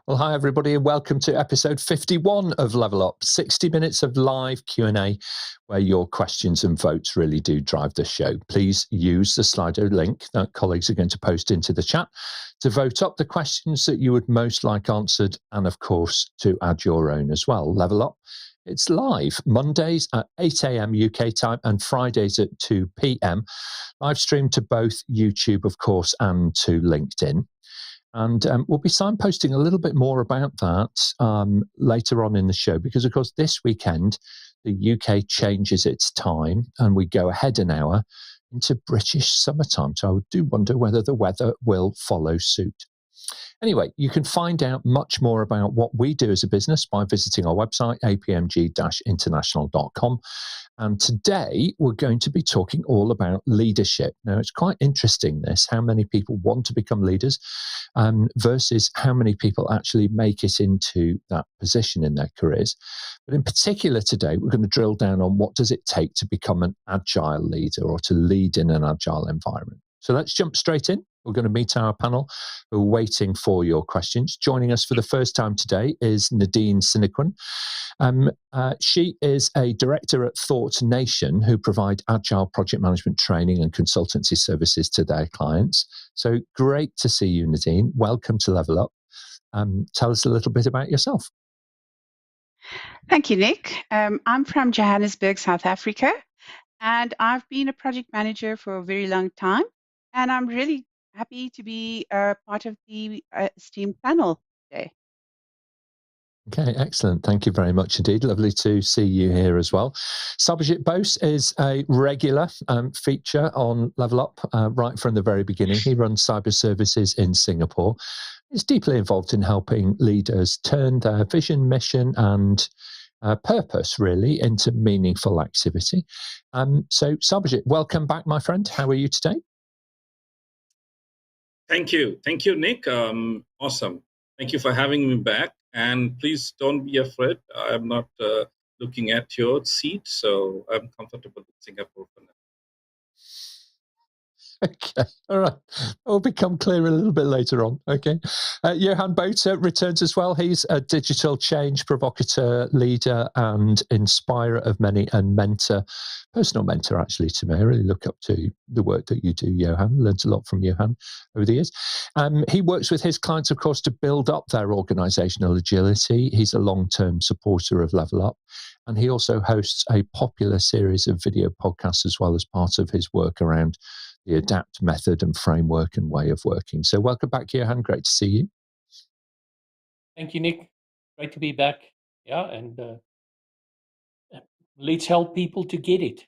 Well, hi everybody, and welcome to episode 51 of Level Up, 60 minutes of live Q&A where your questions and votes really do drive the show. Please use the Slido link that colleagues are going to post into the chat to vote up the questions that you would most like answered, and of course to add your own as well. Level Up, it's live Mondays at 8 a.m. UK time and Fridays at 2 p.m. Live stream to both YouTube, of course, and to LinkedIn. And we'll be signposting a little bit more about that later on in the show, because, of course, this weekend, the UK changes its time and we go ahead an hour into British summertime. So I do wonder whether the weather will follow suit. Anyway, you can find out much more about what we do as a business by visiting our website, apmg-international.com. And today we're going to be talking all about leadership. Now, it's quite interesting how many people want to become leaders versus how many people actually make it into that position in their careers. But in particular today, we're going to drill down on what does it take to become an agile leader or to lead in an agile environment. So let's jump straight in. We're going to meet our panel who are waiting for your questions. Joining us for the first time today is Nadine Sinequan. She is a director at Thought Nation, who provide agile project management training and consultancy services to their clients. So great to see you, Nadine. Welcome to Level Up. Tell us a little bit about yourself. Thank you, Nick. I'm from Johannesburg, South Africa, and I've been a project manager for a very long time. And I'm really happy to be part of the esteemed panel today. Okay, excellent. Thank you very much indeed. Lovely to see you here as well. Sarbojit Bose is a regular feature on Level Up right from the very beginning. He runs Cyberservices in Singapore. He's deeply involved in helping leaders turn their vision, mission, and purpose really into meaningful activity. So Sarbojit, welcome back, my friend. How are you today? Thank you, Nick. Awesome. Thank you for having me back. And please don't be afraid. I'm not looking at your seat, so I'm comfortable in Singapore for now. Okay, all right. It'll become clear a little bit later on. Okay. Johann Botha returns as well. He's a digital change provocateur, leader, and inspirer of many, and mentor, personal mentor actually to me. I really look up to the work that you do, Johann. Learned a lot from Johann over the years. He works with his clients, of course, to build up their organizational agility. He's a long-term supporter of Level Up. And he also hosts a popular series of video podcasts as well as part of his work around the ADAPT method and framework and way of working. So welcome back, Johann. Great to see you. Thank you, Nick. Great to be back. Yeah, and let's help people to get it.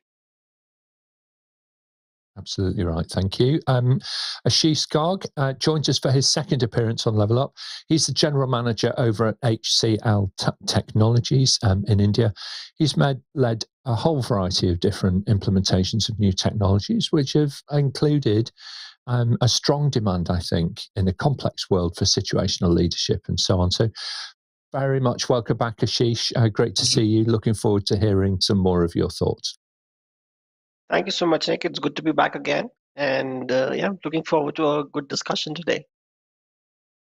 Absolutely right. Thank you. Ashish Garg joins us for his second appearance on Level Up. He's the general manager over at HCL Technologies in India. He's led a whole variety of different implementations of new technologies, which have included a strong demand, I think, in a complex world for situational leadership and so on. So very much welcome back, Ashish. Great to see you. Looking forward to hearing some more of your thoughts. Thank you so much, Nick. It's good to be back again. And looking forward to a good discussion today.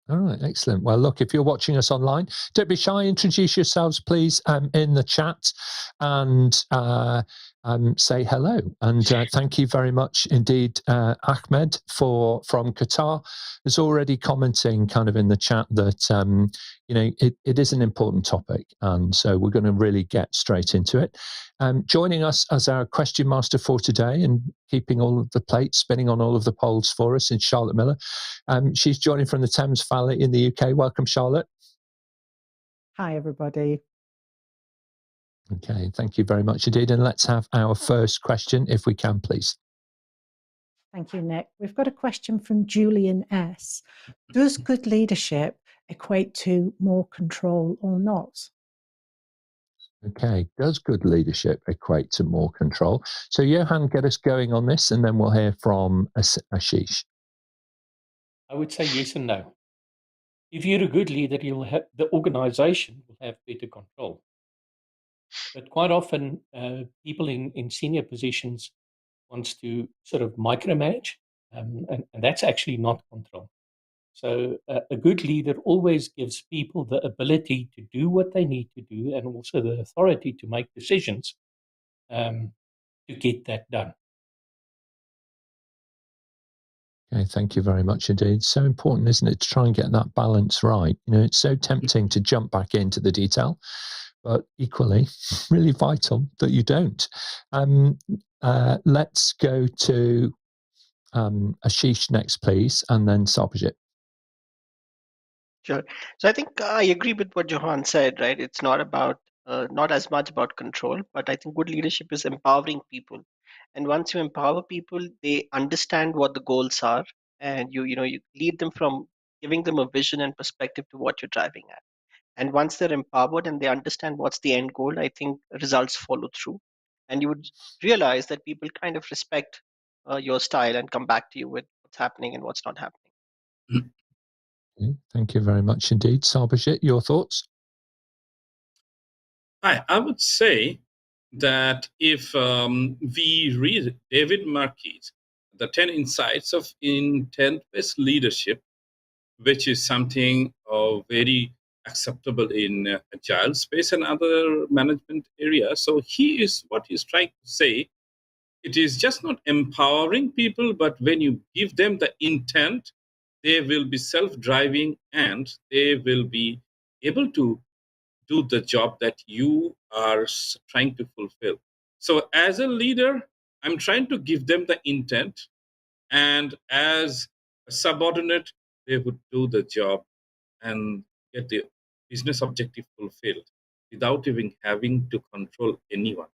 All right, excellent. Well, look, if you're watching us online, don't be shy. Introduce yourselves, please, in the chat and say hello. And thank you very much indeed, Ahmed from Qatar is already commenting kind of in the chat that, it is an important topic. And so we're going to really get straight into it. Joining us as our question master for today and keeping all of the plates spinning on all of the polls for us is Charlotte Miller. She's joining from the Thames Valley in the UK. Welcome, Charlotte. Hi, everybody. Okay, thank you very much indeed. And let's have our first question, if we can, please. Thank you, Nick. We've got a question from Julian S. Does good leadership equate to more control or not? Okay, does good leadership equate to more control? So Johann, get us going on this, and then we'll hear from Ashish. I would say yes and no. If you're a good leader, the organization will have better control. But quite often, people in senior positions wants to sort of micromanage, and that's actually not control. So a good leader always gives people the ability to do what they need to do and also the authority to make decisions to get that done. Okay, thank you very much indeed. It's so important, isn't it, to try and get that balance right? You know, it's so tempting to jump back into the detail, but equally, really vital that you don't. Let's go to Ashish next, please, and then Sarbojit. Sure. So I think I agree with what Johann said, right? It's not about, not as much about control, but I think good leadership is empowering people. And once you empower people, they understand what the goals are, and you lead them from giving them a vision and perspective to what you're driving at. And once they're empowered and they understand what's the end goal, I think results follow through. And you would realize that people kind of respect your style and come back to you with what's happening and what's not happening. Okay, thank you very much indeed. Sarbojit, your thoughts? Hi, I would say that if we read David Marquis, The 10 Insights of Intent-Based Leadership, which is something very acceptable in agile space and other management areas. So what he's trying to say, it is just not empowering people, but when you give them the intent, they will be self-driving and they will be able to do the job that you are trying to fulfill. So as a leader, I'm trying to give them the intent, and as a subordinate, they would do the job and get the business objective fulfilled without even having to control anyone.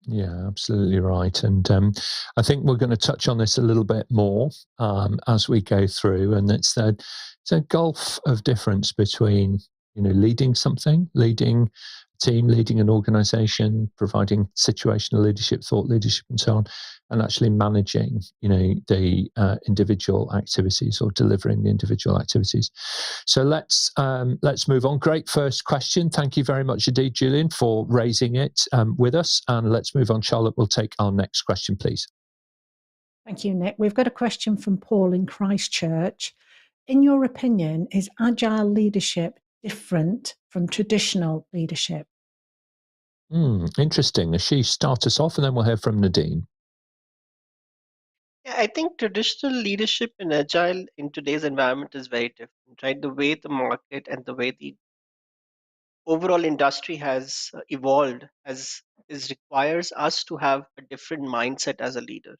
Yeah, absolutely right. And I think we're going to touch on this a little bit more as we go through. And it's a gulf of difference between, leading something, leading a team, leading an organization, providing situational leadership, thought leadership, and so on, and actually managing, the individual activities or delivering the individual activities. So let's move on. Great first question. Thank you very much indeed, Julian, for raising it with us. And let's move on. Charlotte will take our next question, please. Thank you, Nick. We've got a question from Paul in Christchurch. In your opinion, is agile leadership different from traditional leadership? Interesting. Ashish, start us off and then we'll hear from Nadine. Yeah, I think traditional leadership in agile in today's environment is very different, right? The way the market and the way the overall industry has evolved requires us to have a different mindset as a leader.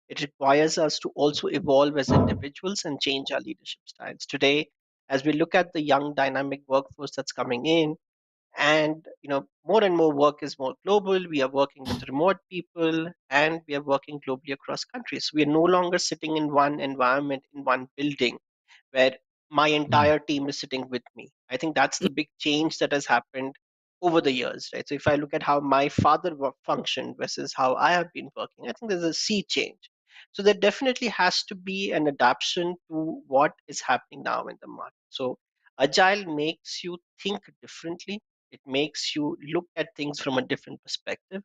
It requires us to also evolve as individuals and change our leadership styles. Today, as we look at the young dynamic workforce that's coming in, and more and more work is more global, we are working with remote people and we are working globally across countries. We are no longer sitting in one environment, in one building, where my entire team is sitting with me. I think that's the big change that has happened over the years, right? So if I look at how my father functioned versus how I have been working, I think there's a sea change. So there definitely has to be an adaptation to what is happening now in the market. So agile makes you think differently. It makes you look at things from a different perspective.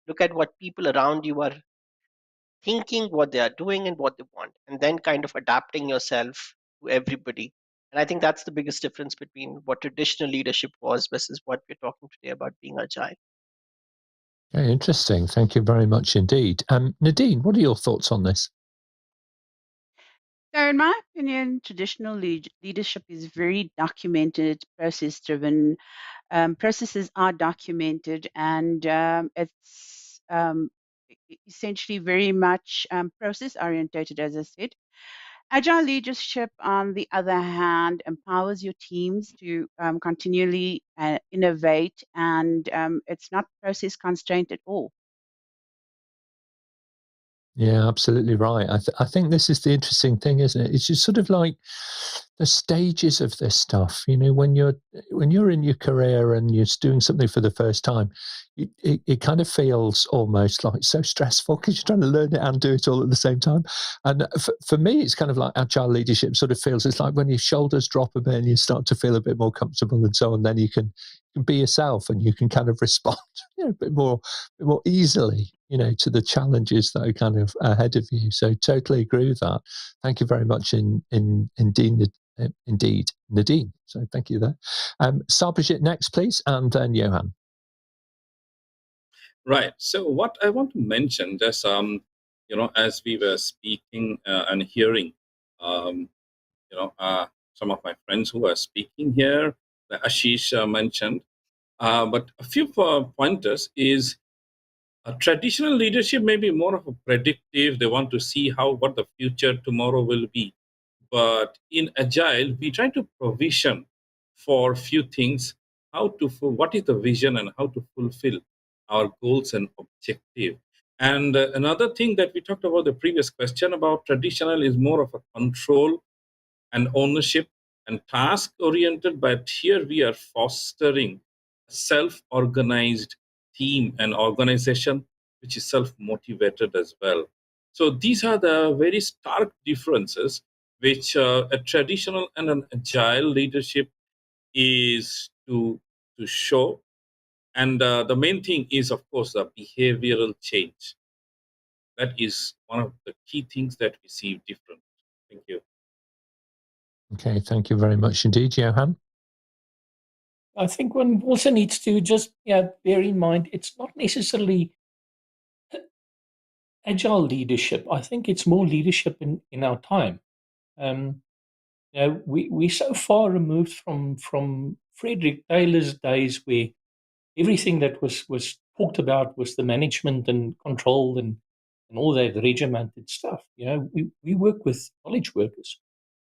Look at what people around you are thinking, what they are doing, and what they want, and then kind of adapting yourself to everybody. And I think that's the biggest difference between what traditional leadership was versus what we're talking today about being agile. Very interesting. Thank you very much indeed. Nadine, what are your thoughts on this? So, in my opinion, traditional leadership is very documented, process-driven. Processes are documented, and it's essentially very much process-orientated, as I said. Agile leadership, on the other hand, empowers your teams to continually innovate, and it's not process constraint at all. Yeah, absolutely right. I think this is the interesting thing, isn't it? It's just sort of like the stages of this stuff. When you're in your career and you're doing something for the first time, it kind of feels almost like so stressful because you're trying to learn it and do it all at the same time. And for me, it's kind of like agile leadership sort of feels. It's like when your shoulders drop a bit and you start to feel a bit more comfortable and so on. Then you can be yourself and you can kind of respond a bit more easily to the challenges that are kind of ahead of you. So totally agree with that. Thank you very much indeed, Nadine. So thank you there. Sarbojit next, please, and then Johann. Right. So what I want to mention, just as we were speaking and hearing, some of my friends who are speaking here, that Ashish mentioned, but a few pointers is traditional leadership may be more of a predictive. They want to see what the future tomorrow will be. But in Agile, we try to provision for few things, what is the vision and how to fulfill our goals and objective. And another thing that we talked about the previous question about traditional is more of a control and ownership and task oriented, but here we are fostering a self-organized team and organization which is self-motivated as well. So these are the very stark differences which a traditional and an agile leadership is to show. And the main thing is, of course, the behavioral change. That is one of the key things that we see different. Thank you. Okay, thank you very much indeed, Johann. I think one also needs to just bear in mind it's not necessarily agile leadership. I think it's more leadership in our time. We're so far removed from Frederick Taylor's days where everything that was talked about was the management and control and all that regimented stuff. We work with knowledge workers.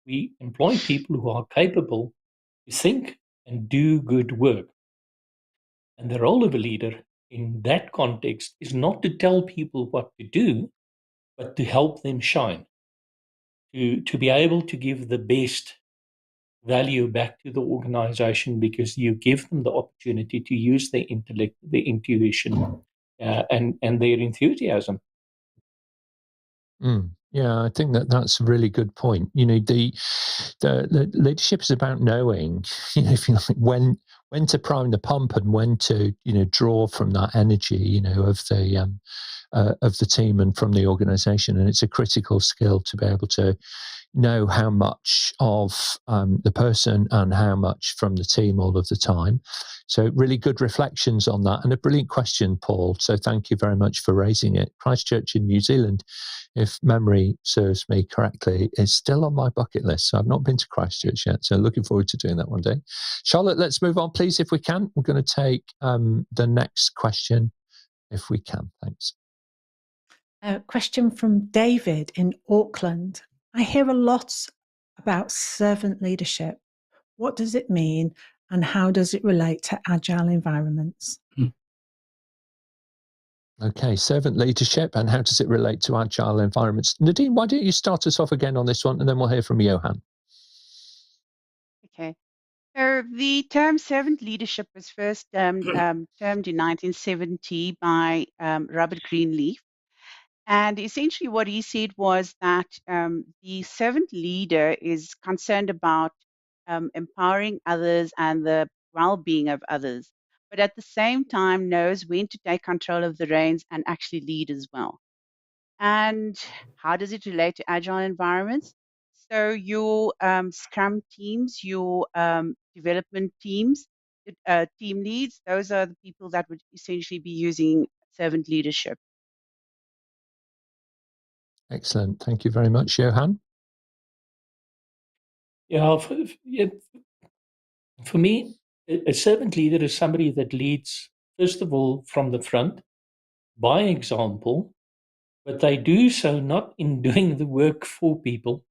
We employ people who are capable to think and do good work. And the role of a leader in that context is not to tell people what to do, but to help them shine, to be able to give the best value back to the organization because you give them the opportunity to use their intellect, their intuition, and their enthusiasm. Yeah, I think that's a really good point. The leadership is about knowing, if you like, when to prime the pump and when to, draw from that energy, of the team and from the organization. And it's a critical skill to be able to know how much of the person and how much from the team all of the time. So really good reflections on that, and a brilliant question, Paul. So thank you very much for raising it. Christchurch in New Zealand, if memory serves me correctly, is still on my bucket list. So I've not been to Christchurch yet. So looking forward to doing that one day. Charlotte, let's move on, please, if we can. We're going to take the next question, if we can. Thanks. A question from David in Auckland. I hear a lot about servant leadership. What does it mean and how does it relate to agile environments? Okay, servant leadership and how does it relate to agile environments? Nadine, why don't you start us off again on this one and then we'll hear from Johann. Okay. So the term servant leadership was first termed in 1970 by Robert Greenleaf. And essentially what he said was that the servant leader is concerned about empowering others and the well-being of others, but at the same time knows when to take control of the reins and actually lead as well. And how does it relate to agile environments? So your Scrum teams, your development teams, team leads, those are the people that would essentially be using servant leadership. Excellent. Thank you very much, Johann. For me, a servant leader is somebody that leads, first of all, from the front, by example, but they do so not in doing the work for people,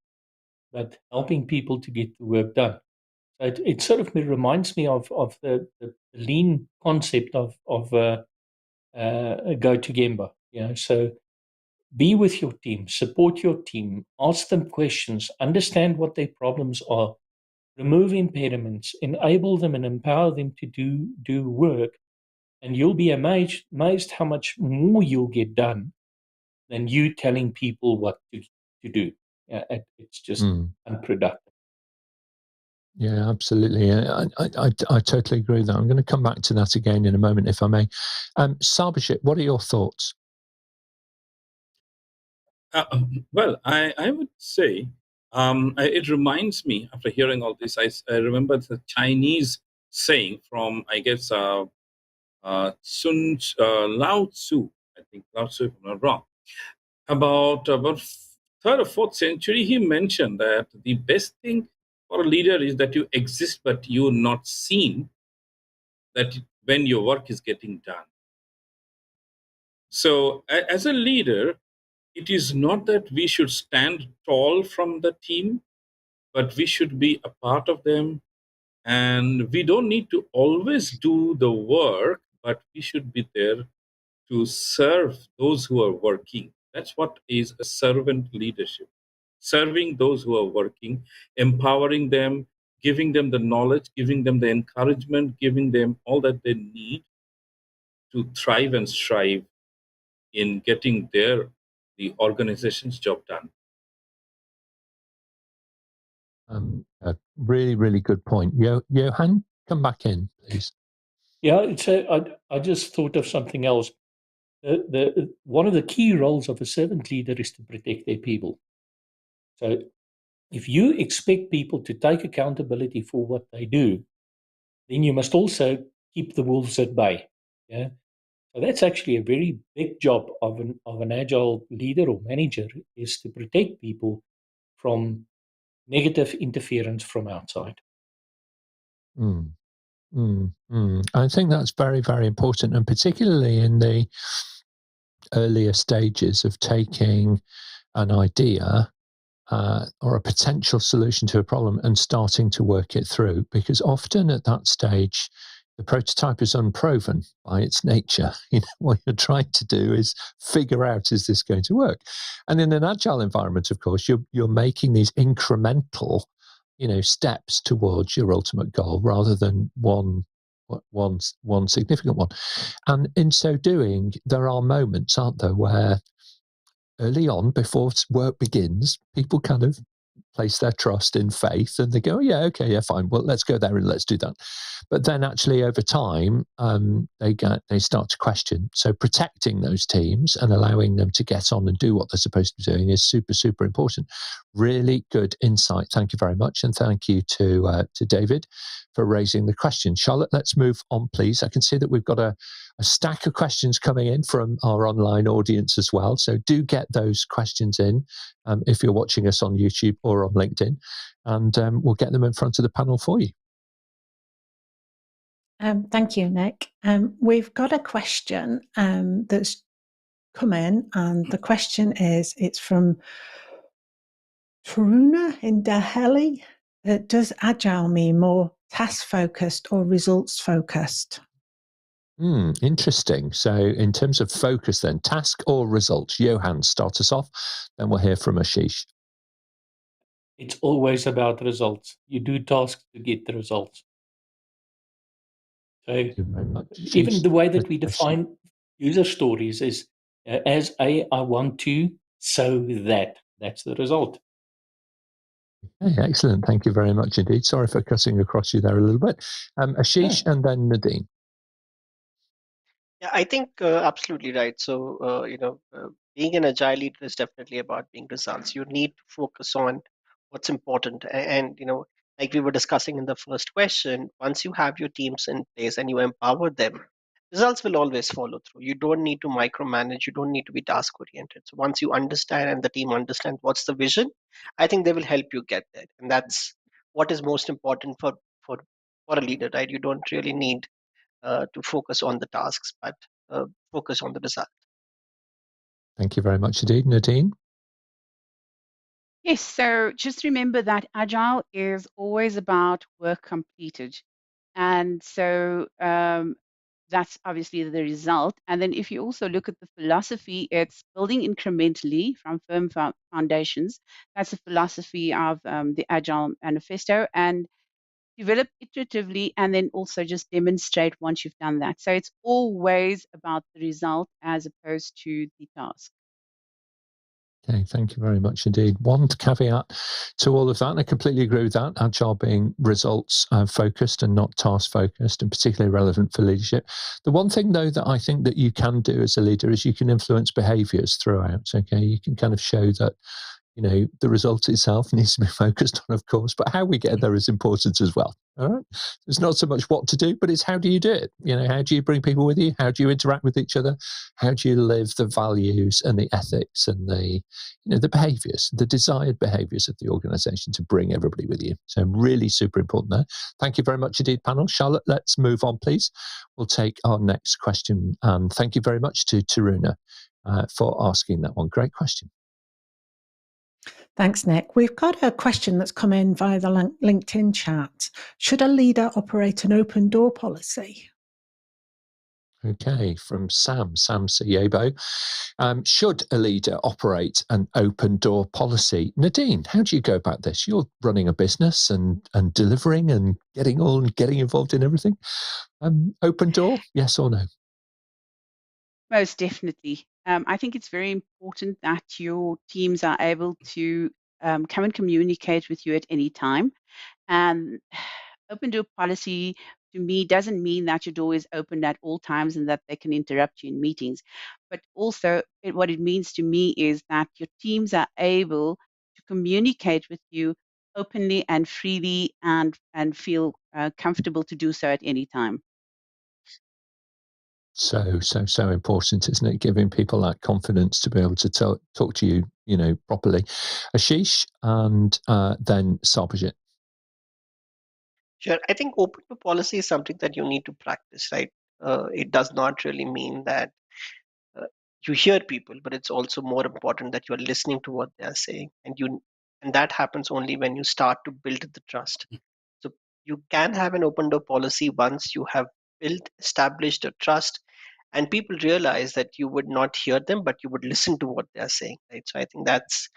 but helping people to get the work done. So it sort of reminds me of the lean concept of go to Gemba. So be with your team, support your team, ask them questions, understand what their problems are, remove impediments, enable them and empower them to do work, and you'll be amazed how much more you'll get done than you telling people what to do. It's just unproductive. Yeah, absolutely. I totally agree with that. I'm going to come back to that again in a moment, if I may. Sarbojit, what are your thoughts? Well, I would say it reminds me, after hearing all this, I remember the Chinese saying from, I guess, Lao Tzu, I think, Lao Tzu, if I'm not wrong, about third or fourth century. He mentioned that the best thing for a leader is that you exist, but you're not seen, that when your work is getting done. So as a leader, it is not that we should stand tall from the team, but we should be a part of them. And we don't need to always do the work, but we should be there to serve those who are working. That's what is a servant leadership. Serving those who are working, empowering them, giving them the knowledge, giving them the encouragement, giving them all that they need to thrive and strive in getting the organization's job done. A really, really good point. Johann, come back in, please. Yeah, I just thought of something else. One of the key roles of a servant leader is to protect their people. So if you expect people to take accountability for what they do, then you must also keep the wolves at bay. Yeah. So that's actually a very big job of an agile leader or manager, is to protect people from negative interference from outside. I think that's very, very important, and particularly in the earlier stages of taking an idea or a potential solution to a problem and starting to work it through, because often at that stage the prototype is unproven by its nature. What you're trying to do is figure out, is this going to work? And in an agile environment, of course, you're making these incremental steps towards your ultimate goal rather than one significant one. And in so doing, there are moments, aren't there, where early on, before work begins, people kind of place their trust in faith and they go, yeah, okay, yeah, fine, well, let's go there and let's do that. But then actually over time, they start to question. So protecting those teams and allowing them to get on and do what they're supposed to be doing is super, super important. Really good insight. Thank you very much. And thank you to David for raising the question. Charlotte, let's move on, please. I can see that we've got a stack of questions coming in from our online audience as well. So do get those questions in if you're watching us on YouTube or on LinkedIn, and we'll get them in front of the panel for you. Thank you, Nick. We've got a question that's come in, and the question is, it's from Taruna in Delhi. Does Agile mean more task-focused or results-focused? Interesting. So in terms of focus then, task or results? Johann, start us off, then we'll hear from Ashish. It's always about results. You do tasks to get the results. So even the way that we define user stories is as I want to, so that's the result. Hey, excellent. Thank you very much indeed. Sorry for cutting across you there a little bit. Ashish and then Nadine. Yeah, I think absolutely right. So, being an agile leader is definitely about being results. You need to focus on what's important. And, like we were discussing in the first question, once you have your teams in place and you empower them, results will always follow through. You don't need to micromanage. You don't need to be task oriented. So once you understand and the team understand what's the vision, I think they will help you get there. And that's what is most important for a leader, right? You don't really need to focus on the tasks, but focus on the result. Thank you very much indeed. Nadine? Yes, so just remember that Agile is always about work completed. And so that's obviously the result. And then if you also look at the philosophy, it's building incrementally from firm foundations. That's the philosophy of the Agile Manifesto, and develop iteratively, and then also just demonstrate once you've done that. So it's always about the result as opposed to the task. Okay, thank you very much indeed. One caveat to all of that, and I completely agree with that, Agile being results focused and not task focused, and particularly relevant for leadership. The one thing, though, that I think that you can do as a leader is you can influence behaviours throughout. Okay, you can kind of show that, you know, the result itself needs to be focused on, of course, but how we get there is important as well. All right. It's not so much what to do, but it's how do you do it? You know, how do you bring people with you? How do you interact with each other? How do you live the values and the ethics and the, you know, the behaviors, the desired behaviors of the organization to bring everybody with you? So really super important there. Thank you very much indeed, panel. Charlotte, let's move on, please. We'll take our next question. And thank you very much to Taruna for asking that one. Great question. Thanks, Nick. We've got a question that's come in via the LinkedIn chat. Should a leader operate an open door policy? Okay, from Sam Sayebo. Should a leader operate an open door policy? Nadine, how do you go about this? You're running a business and delivering and getting involved in everything. Open door, yes or no? Most definitely. I think it's very important that your teams are able to come and communicate with you at any time. And open door policy to me doesn't mean that your door is open at all times and that they can interrupt you in meetings. But also, what it means to me is that your teams are able to communicate with you openly and freely and feel comfortable to do so at any time. So important, isn't it? Giving people that confidence to be able to talk to you, you know, properly. Ashish and then Sarbojit. Sure. I think open door policy is something that you need to practice, right? It does not really mean that you hear people, but it's also more important that you are listening to what they are saying, and that happens only when you start to build the trust. So you can have an open door policy once you have established a trust, and people realize that you would not hear them, but you would listen to what they are saying, right? So I think that's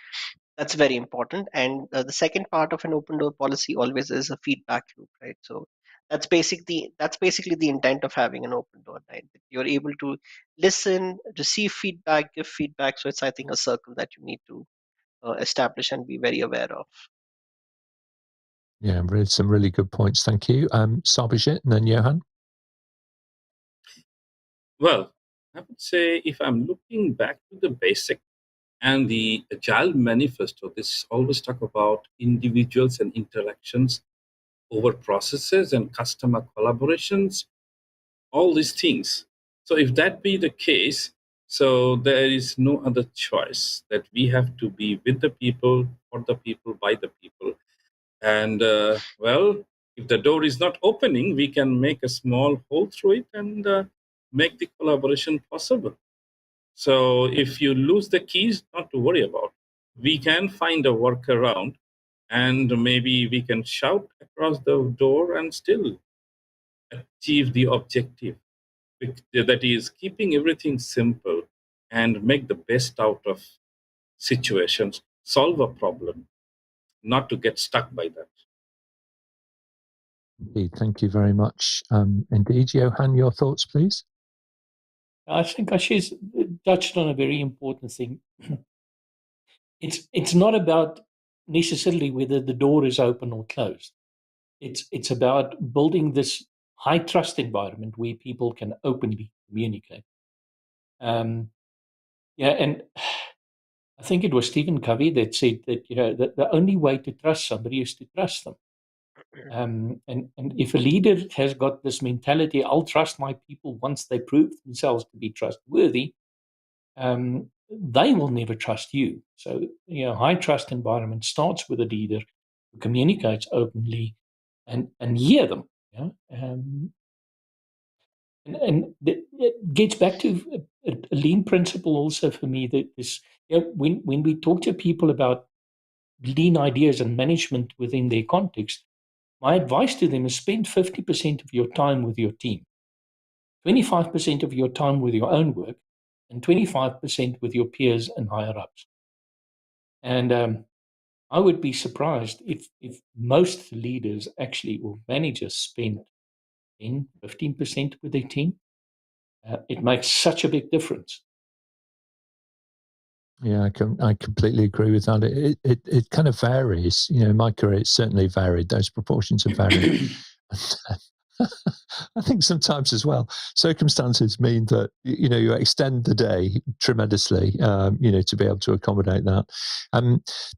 very important. And the second part of an open door policy always is a feedback loop, right? So that's basically the intent of having an open door, right? That you're able to listen, receive feedback, give feedback. So it's, I think, a circle that you need to establish and be very aware of. Yeah, some really good points. Thank you. Sarbojit and then Johann. Well, I would say if I'm looking back to the basic and the Agile Manifesto, this always talk about individuals and interactions over processes and customer collaborations, all these things. So if that be the case, so there is no other choice that we have to be with the people, for the people, by the people. And well, if the door is not opening, we can make a small hole through it and make the collaboration possible. So if you lose the keys, not to worry about. We can find a workaround, and maybe we can shout across the door and still achieve the objective. That is keeping everything simple and make the best out of situations, solve a problem, not to get stuck by that. Indeed, thank you very much. Indeed, Johann, your thoughts, please. I think Ashish touched on a very important thing. It's not about necessarily whether the door is open or closed. It's about building this high trust environment where people can openly communicate. And I think it was Stephen Covey that said that, you know, that the only way to trust somebody is to trust them. And if a leader has got this mentality, I'll trust my people once they prove themselves to be trustworthy, they will never trust you. So, you know, high trust environment starts with a leader who communicates openly and hear them. Yeah? It gets back to a lean principle also for me, that is, you know, when we talk to people about lean ideas and management within their context, my advice to them is spend 50% of your time with your team, 25% of your time with your own work, and 25% with your peers and higher ups. And I would be surprised if most leaders actually, or managers, spend 10, 15% with their team. It makes such a big difference. Yeah, I completely agree with that. It kind of varies. In my career, it's certainly varied. Those proportions have varied. I think sometimes as well, circumstances mean that you extend the day tremendously. To be able to accommodate that.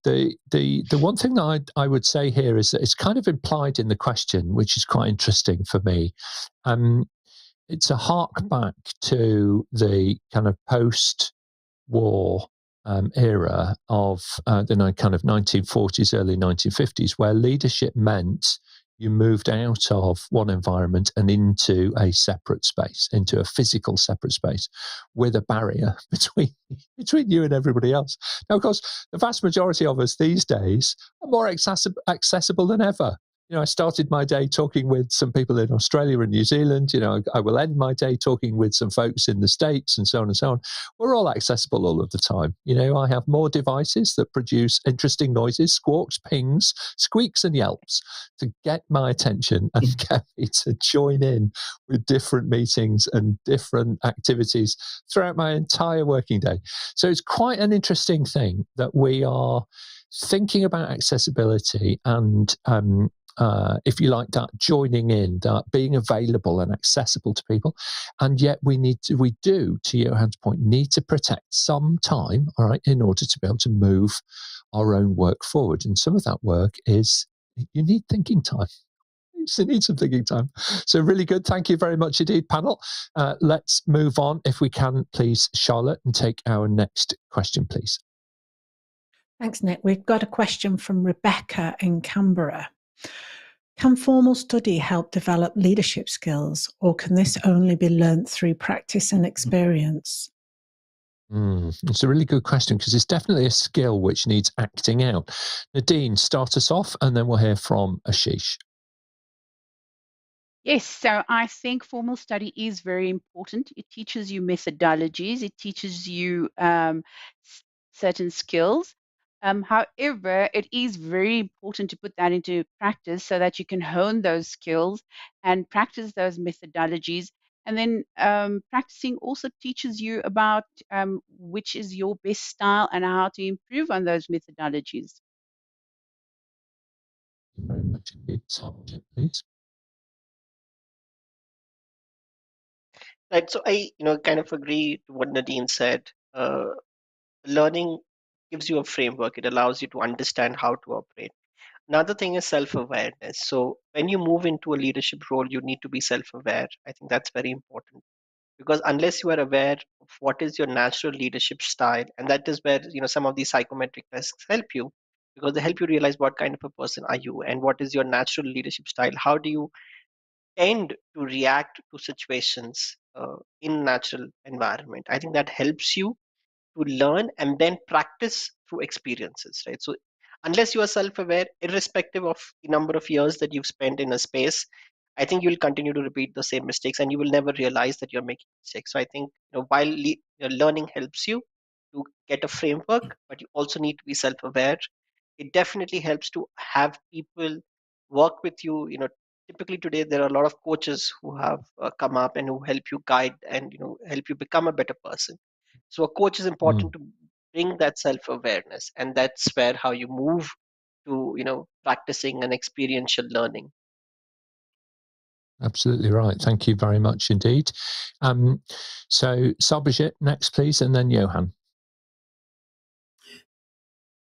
The one thing that I would say here is that it's kind of implied in the question, which is quite interesting for me. It's a hark back to the kind of post-war era of the kind of 1940s, early 1950s, where leadership meant you moved out of one environment and into a separate space, into a physical separate space, with a barrier between you and everybody else. Now, of course, the vast majority of us these days are more accessible than ever. I started my day talking with some people in Australia and New Zealand. I will end my day talking with some folks in the States, and so on and so on. We're all accessible all of the time. I have more devices that produce interesting noises, squawks, pings, squeaks, and yelps to get my attention and get me to join in with different meetings and different activities throughout my entire working day. So it's quite an interesting thing that we are thinking about accessibility and if you like, that joining in, that being available and accessible to people. And yet we do, to Johann's point, need to protect some time, all right, in order to be able to move our own work forward. And some of that work is you need thinking time. You need some thinking time. So really good. Thank you very much indeed, panel. Let's move on, if we can, please, Charlotte, and take our next question, please. Thanks, Nick. We've got a question from Rebecca in Canberra. Can formal study help develop leadership skills, or can this only be learnt through practice and experience? It's a really good question, because it's definitely a skill which needs acting out. Nadine, start us off, and then we'll hear from Ashish. Yes, so I think formal study is very important. It teaches you methodologies, it teaches you certain skills. However, it is very important to put that into practice so that you can hone those skills and practice those methodologies. And then practicing also teaches you about which is your best style and how to improve on those methodologies. Thank you very much indeed. Sarbojit, please. Right. So I, kind of agree to what Nadine said. Learning gives you a framework. It allows you to understand how to operate. Another thing is self-awareness. So when you move into a leadership role, you need to be self-aware. I think that's very important, because unless you are aware of what is your natural leadership style, and that is where some of these psychometric tests help you, because they help you realize what kind of a person are you and what is your natural leadership style. How do you tend to react to situations in natural environment? I think that helps you to learn and then practice through experiences, right? So unless you are self-aware, irrespective of the number of years that you've spent in a space, I think you'll continue to repeat the same mistakes and you will never realize that you're making mistakes. So I think while your learning helps you to get a framework, but you also need to be self-aware. It definitely helps to have people work with you. Typically today there are a lot of coaches who have come up and who help you guide and help you become a better person. So a coach is important to bring that self-awareness, and that's where how you move to practicing and experiential learning. Absolutely right. Thank you very much indeed. So Sarbojit next, please, and then Johann.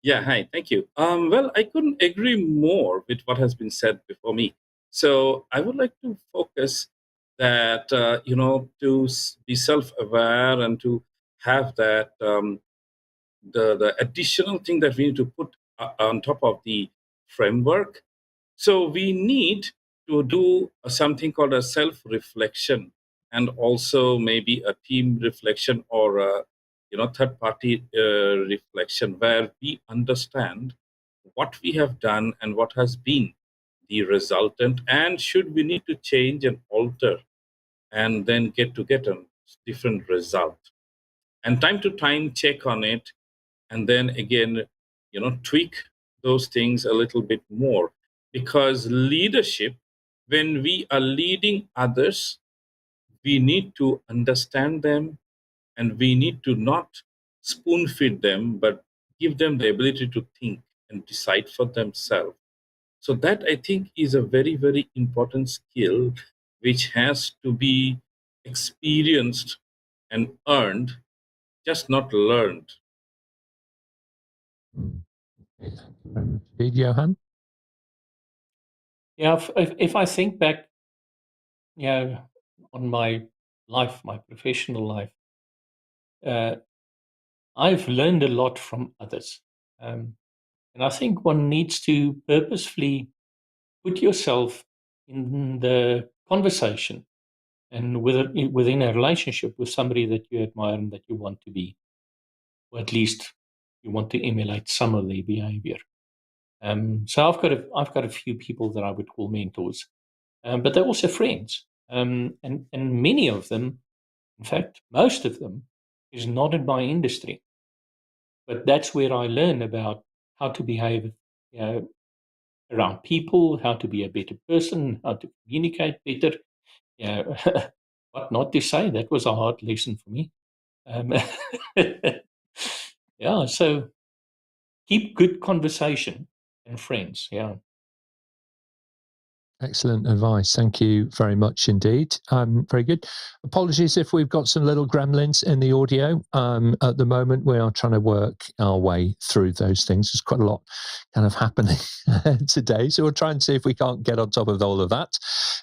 Yeah, hi, thank you. Well, I couldn't agree more with what has been said before me. So I would like to focus that, to be self-aware and to have that, the additional thing that we need to put on top of the framework. So we need to do something called a self-reflection, and also maybe a team reflection or a third-party reflection, where we understand what we have done and what has been the resultant, and should we need to change and alter, and then get a different result. And time to time check on it, and then again, tweak those things a little bit more. Because leadership, when we are leading others, we need to understand them, and we need to not spoon feed them, but give them the ability to think and decide for themselves. So that, I think, is a very, very important skill which has to be experienced and earned, just not learned. Did Johann? Yeah, if I think back, on my life, my professional life, I've learned a lot from others. And I think one needs to purposefully put yourself in the conversation and within a relationship with somebody that you admire and that you want to be, or at least you want to emulate some of their behavior. So I've got a few people that I would call mentors, but they're also friends, and many of them, in fact, most of them, is not in my industry, but that's where I learn about how to behave, around people, how to be a better person, how to communicate better. What not to say. That was a hard lesson for me. So keep good conversation and friends. Yeah. Excellent advice. Thank you very much indeed. Very good. Apologies if we've got some little gremlins in the audio. At the moment, we are trying to work our way through those things. There's quite a lot kind of happening today. So we'll try and see if we can't get on top of all of that.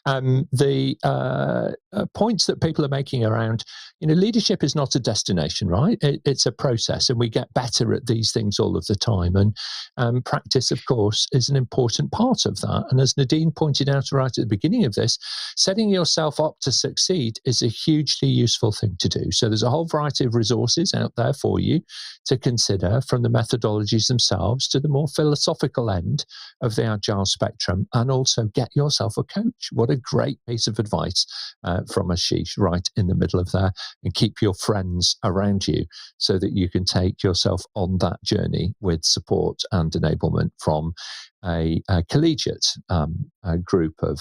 The points that people are making around, leadership is not a destination, right? It's a process, and we get better at these things all of the time. And practice, of course, is an important part of that. And as Nadine pointed out right at the beginning of this, setting yourself up to succeed is a hugely useful thing to do. So there's a whole variety of resources out there for you to consider, from the methodologies themselves to the more philosophical end of the Agile spectrum, and also get yourself a coach. What a great piece of advice from Ashish right in the middle of there. And keep your friends around you so that you can take yourself on that journey with support and enablement from a collegiate group of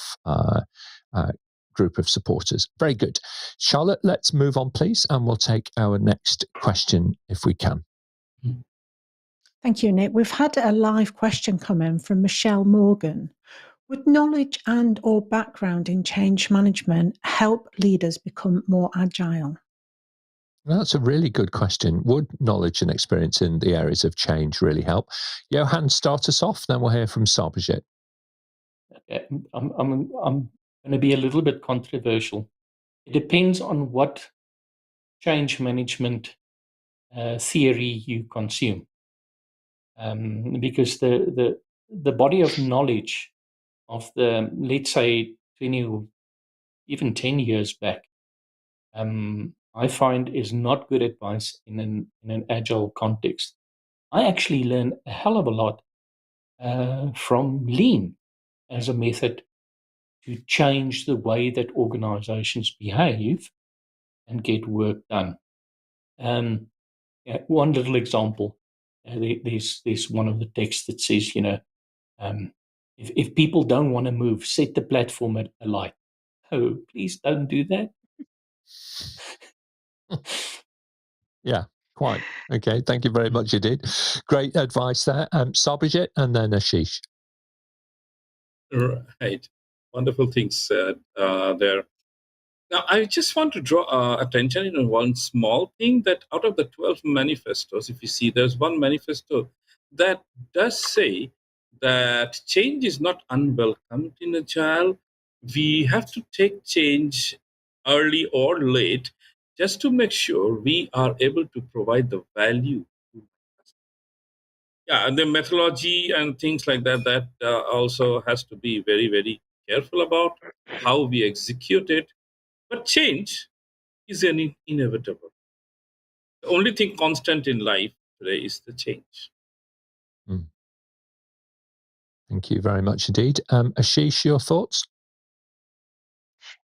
supporters. Very good. Charlotte, let's move on, please, and we'll take our next question if we can. Thank you, Nick. We've had a live question come in from Michelle Morgan. Would knowledge and or background in change management help leaders become more agile? Well, that's a really good question. Would knowledge and experience in the areas of change really help? Johann, start us off, then we'll hear from Sarbojit. I'm going to be a little bit controversial. It depends on what change management theory you consume, because the body of knowledge of the, let's say, 20 or even 10 years back, I find is not good advice in an agile context. I actually learn a hell of a lot from Lean as a method to change the way that organizations behave and get work done. One little example, there's one of the texts that says, if people don't want to move, set the platform alight. Oh, please don't do that. Yeah, quite. Okay, thank you very much indeed. Great advice there. Sarbojit and then Ashish. Right. Wonderful things said there. Now, I just want to draw attention to one small thing, that out of the 12 manifestos, if you see, there's one manifesto that does say that change is not unwelcomed in Agile. We have to take change early or late just to make sure we are able to provide the value. Yeah, and the methodology and things like that, that also has to be very, very careful about how we execute it. But change is inevitable. The only thing constant in life today is the change. Thank you very much indeed. Ashish, your thoughts?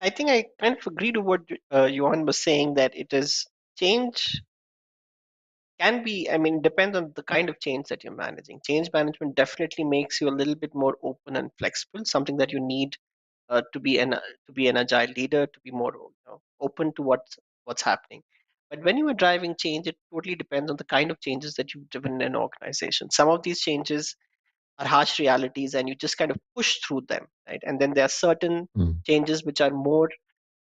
I think I kind of agree to what Johann was saying, that it is change can be, depends on the kind of change that you're managing. Change management definitely makes you a little bit more open and flexible, something that you need to be an agile leader, to be more open to what's happening. But when you are driving change, it totally depends on the kind of changes that you've driven in an organization. Some of these changes are harsh realities and you just kind of push through them, right? And then there are certain changes which are more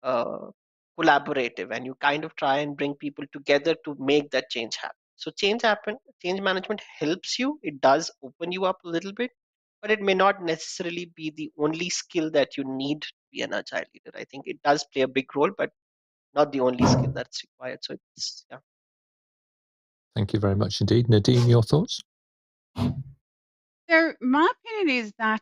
uh, collaborative, and you kind of try and bring people together to make that change happen. So change management helps you. It does open you up a little bit, but it may not necessarily be the only skill that you need to be an agile leader. I think it does play a big role, but not the only skill that's required. So it's, yeah. Thank you very much indeed. Nadine, your thoughts? So my opinion is that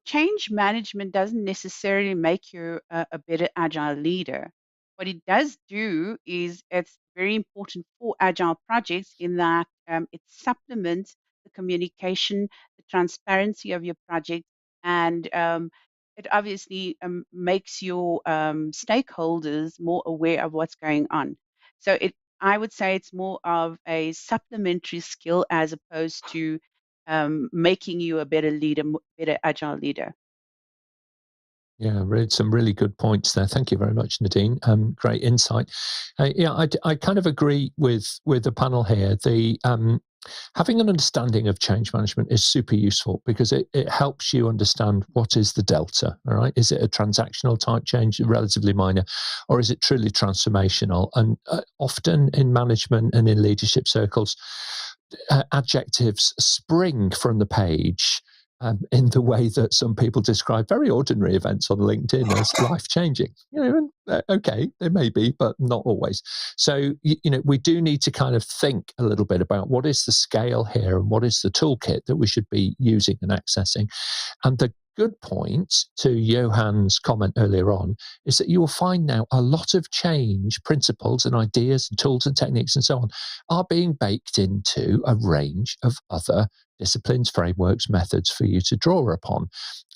change management doesn't necessarily make you a better agile leader. What it does do is it's very important for agile projects in that it supplements the communication, the transparency of your project, and it obviously makes your stakeholders more aware of what's going on. So I would say it's more of a supplementary skill as opposed to making you a better leader, better agile leader. Yeah, some really good points there. Thank you very much, Nadine. Great insight. Yeah, I kind of agree with the panel here. The having an understanding of change management is super useful because it helps you understand what is the delta. All right, is it a transactional type change, relatively minor, or is it truly transformational? And often in management and in leadership circles, adjectives spring from the page. In the way that some people describe very ordinary events on LinkedIn as life-changing. Okay, they may be, but not always. So, we do need to kind of think a little bit about what is the scale here and what is the toolkit that we should be using and accessing. And the good point to Johann's comment earlier on is that you will find now a lot of change principles and ideas and tools and techniques and so on are being baked into a range of other disciplines, frameworks, methods for you to draw upon.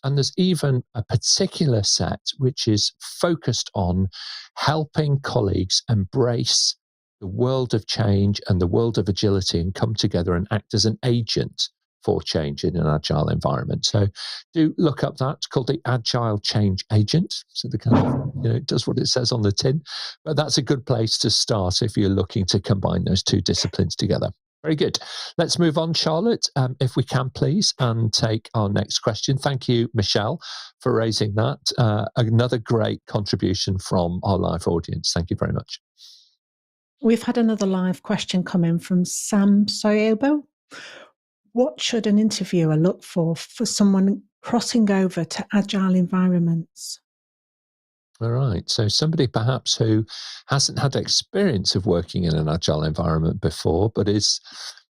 And there's even a particular set which is focused on helping colleagues embrace the world of change and the world of agility and come together and act as an agent for change in an agile environment. So do look up that. It's called the Agile Change Agent. So the kind of, it does what it says on the tin. But that's a good place to start if you're looking to combine those two disciplines together. Very good. Let's move on, Charlotte, if we can, please, and take our next question. Thank you, Michelle, for raising that. Another great contribution from our live audience. Thank you very much. We've had another live question come in from Sam Soyebo. What should an interviewer look for someone crossing over to agile environments? All right. So somebody perhaps who hasn't had experience of working in an agile environment before, but is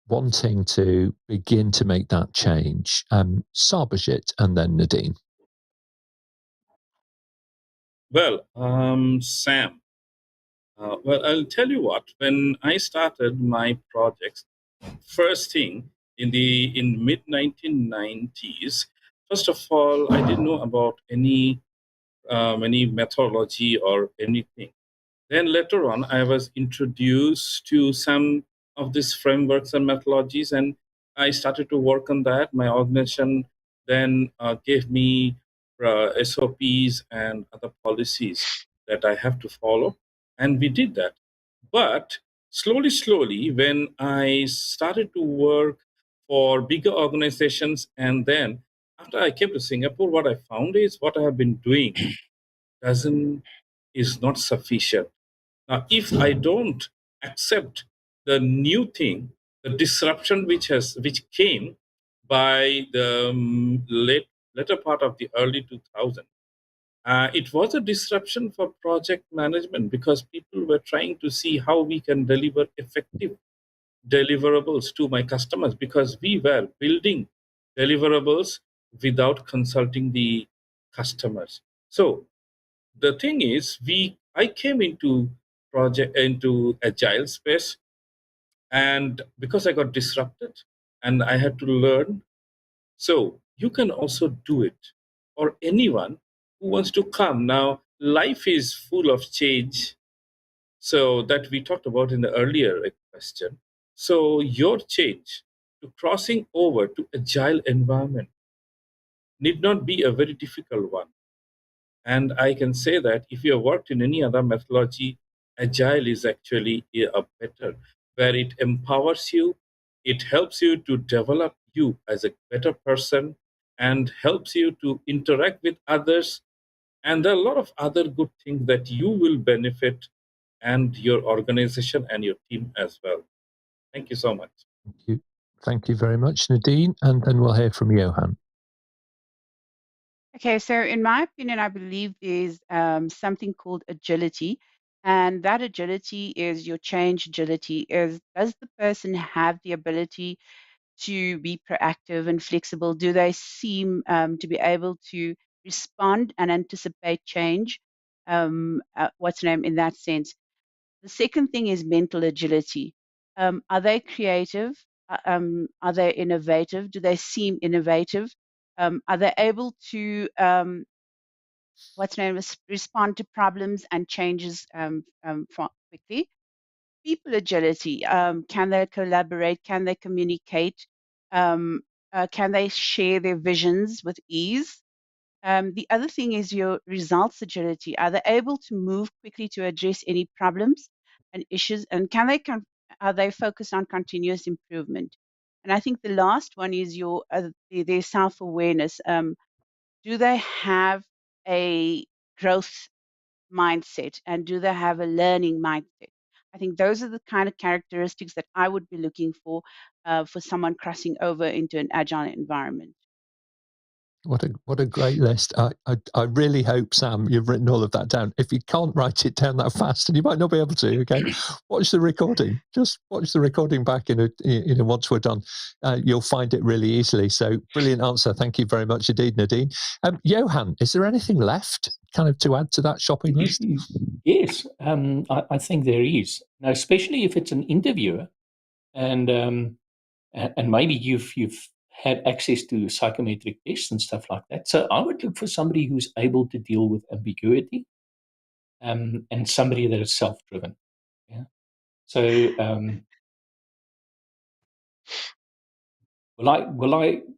wanting to begin to make that change. Sarbojit and then Nadine. Well, Sam, well, I'll tell you what, when I started my projects, first thing in mid-1990s, first of all, I didn't know about any methodology or anything. Then later on, I was introduced to some of these frameworks and methodologies, and I started to work on that. My organization then gave me SOPs and other policies that I have to follow, and we did that. But slowly, when I started to work for bigger organizations, and then after I came to Singapore, what I found is what I have been doing is not sufficient. Now, if I don't accept the new thing, the disruption which came by the later part of the early 2000s, it was a disruption for project management because people were trying to see how we can deliver effective deliverables to my customers, because we were building deliverables without consulting the customers. So the thing is, I came into agile space, and because I got disrupted and I had to learn. So you can also do it, or anyone who wants to come. Now, life is full of change, so that we talked about in the earlier question. So your change to crossing over to agile environment need not be a very difficult one. And I can say that if you have worked in any other methodology Agile is actually a better, where it empowers you, it helps you to develop you as a better person and helps you to interact with others. And there are a lot of other good things that you will benefit and your organization and your team as well. Thank you so much. Thank you. Thank you very much, Nadine. And then we'll hear from Johann. Okay, so in my opinion, I believe there's something called agility. And that agility is your change agility. Does the person have the ability to be proactive and flexible? Do they seem to be able to respond and anticipate change? In that sense? The second thing is mental agility. Are they creative? Are they innovative? Do they seem innovative? Are they able to respond to problems and changes quickly? People agility. Can they collaborate? Can they communicate? Can they share their visions with ease? The other thing is your results agility. Are they able to move quickly to address any problems and issues? And are they focused on continuous improvement? And I think the last one is their self-awareness. Do they have a growth mindset, and do they have a learning mindset? I think those are the kind of characteristics that I would be looking for someone crossing over into an agile environment. What a great list. I really hope, Sam, you've written all of that down. If you can't write it down that fast, and you might not be able to, okay, watch the recording. Just watch the recording back once we're done. You'll find it really easily. So brilliant answer. Thank you very much indeed, Nadine. Johann, is there anything left kind of to add to that shopping list? Yes, I think there is. Now, especially if it's an interviewer and maybe you've had access to psychometric tests and stuff like that. So I would look for somebody who's able to deal with ambiguity, and somebody that is self-driven. Yeah. So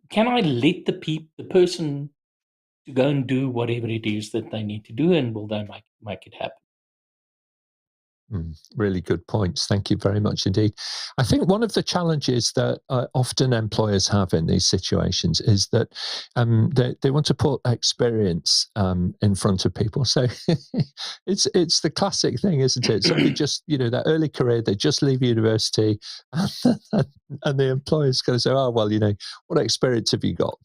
can I let the person to go and do whatever it is that they need to do, and will they make it happen? Really good points. Thank you very much indeed. I think one of the challenges that often employers have in these situations is that they want to put experience in front of people. So it's the classic thing, isn't it? Somebody just, their early career, they just leave university and the employer's going to say, oh, well, what experience have you got?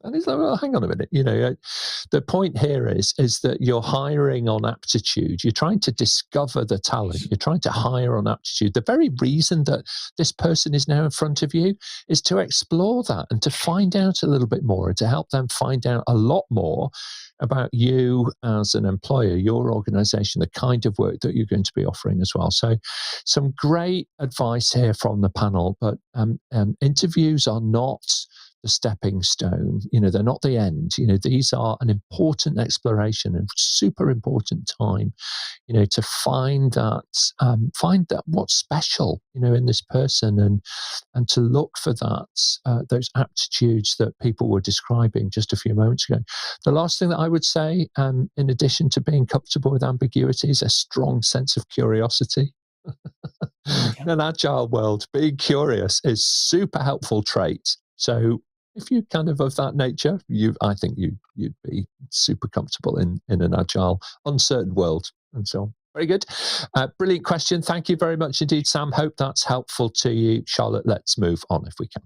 And it's like, well, hang on a minute. The point here is that you're hiring on aptitude. You're trying to discover the talent. You're trying to hire on aptitude. The very reason that this person is now in front of you is to explore that and to find out a little bit more and to help them find out a lot more about you as an employer, your organization, the kind of work that you're going to be offering as well. So some great advice here from the panel, but interviews are not the stepping stone. They're not the end. These are an important exploration and super important time, to find that what's special, in this person and to look for that, those aptitudes that people were describing just a few moments ago. The last thing that I would say, in addition to being comfortable with ambiguity, is a strong sense of curiosity. In an agile world, being curious is super helpful trait. So if you're kind of that nature, I think you'd be super comfortable in an agile, uncertain world and so on. Very good. Brilliant question. Thank you very much indeed, Sam. Hope that's helpful to you. Charlotte, let's move on if we can.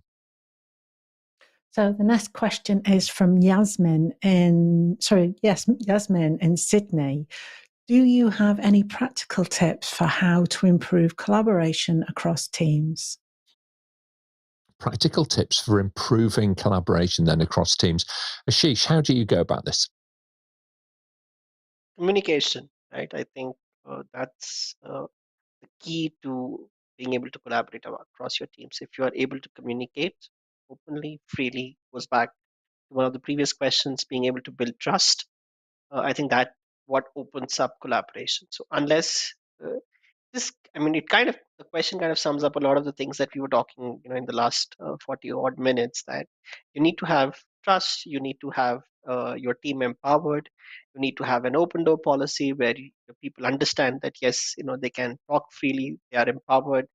So the next question is from Yasmin in Sydney. Do you have any practical tips for how to improve collaboration across teams? Practical tips for improving collaboration then across teams. Ashish, how do you go about this? Communication, right? I think that's the key to being able to collaborate across your teams. If you are able to communicate openly, freely, goes back to one of the previous questions, being able to build trust. I think that what opens up collaboration. So unless the question kind of sums up a lot of the things that we were talking, in the last 40 odd minutes, that you need to have trust. You need to have your team empowered. You need to have an open door policy where people understand that yes, they can talk freely, they are empowered,